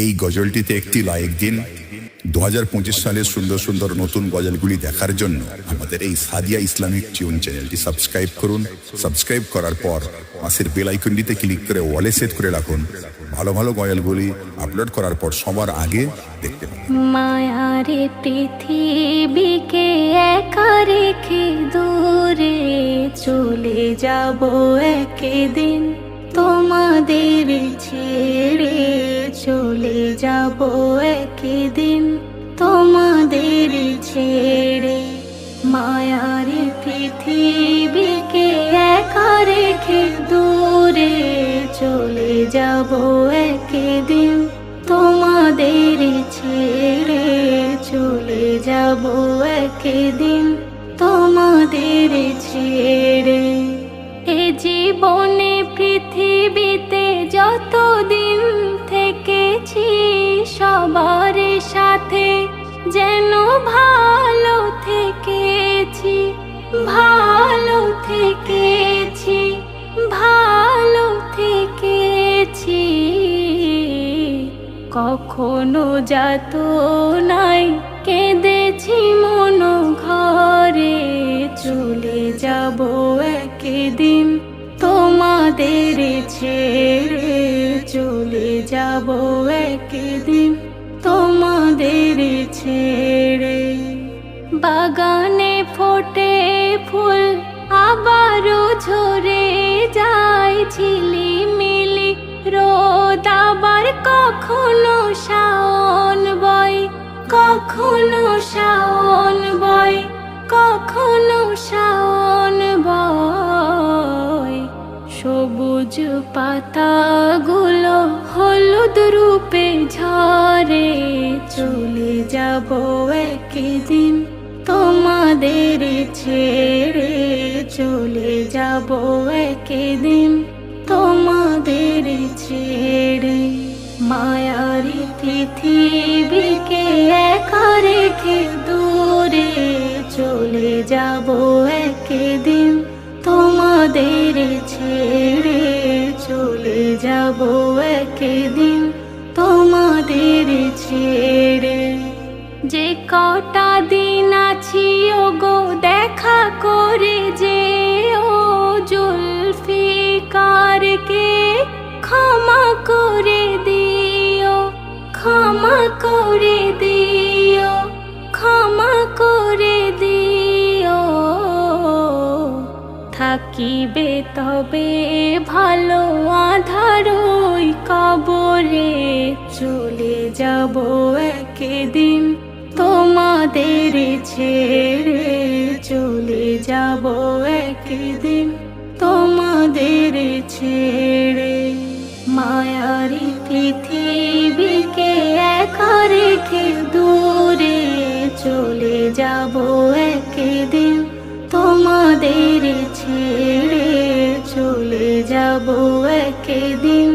এই গজলটিতে একটি লাইক দিন। 2025 সালের সুন্দর সুন্দর নতুন গজলগুলি দেখার জন্য আমাদের এই সাদিয়া ইসলামিক টিউন চ্যানেলটি সাবস্ক্রাইব করুন। সাবস্ক্রাইব করার পর পাশের বেল আইকনটিতে ক্লিক করে ওয়ালে সেট করে রাখুন। ভালো ভালো গজলগুলি আপলোড করার পর সবার আগে দেখতে পাবেন। মায়ারে পৃথিবীকে একা রেখে দূরে চলে যাব একদিন, তোমাদের ছেড়ে চলে যাব একদিন, তোমাদের ছেড়ে। মায়ারে পৃথিবীকে একা রেখে দূরে চলে যাব একদিন, তোমাদের ছেড়ে চলে যাব একদিন, তোমাদের ছেড়ে। এ জীবনে পৃথিবীতে যতদিন থেকেছি সবার সাথে যেন ভালো থেকেছি, ভালো থেকেছি, ভালো থেকেছি। কখনো যাত নাই কেঁদেছি মন ঘরে, চলে যাব একদিন, তোমাদের ছেড়ে চলে যাব একদিন, তোমাদের ছেড়ে। বাগানে ফোটে ফুল আবারও ঝরে যায়, ঝিলিমিলি রোদ আবার কখনো শাওন বয়, কখনো শাওন বয়, কখনো শাওন বয়। সবুজ পাতাগুলো হলুদ রূপে ঝরে, চলে যাব একদিন, তোমাদের ছেড়ে চলে যাব একদিন, তোমাদের ছেড়ে। মায়ারি পৃথিবীকে একা রেখে দূরে চলে যাব একদিন, তোমাদের ছেড়ে চলে যাব একদিন, তোমাদের ছেড়ে। যে কটা দিন আছি ওগো দেখা করে যে ও জুলফিকারকে ক্ষমা করে দিও, ক্ষমা করে দিও, ক্ষমা করে দিও। থাকিবে তবে ভালো আঁধার ওই কবরে, চলে যাব একদিন, তোমাদের ছেড়ে চলে যাব একদিন, তোমাদের ছেড়ে। মায়ারি পৃথিবীকে একা রেখে দূরে চলে যাব একদিন, তোমাদের ছেড়ে চলে যাব একদিন,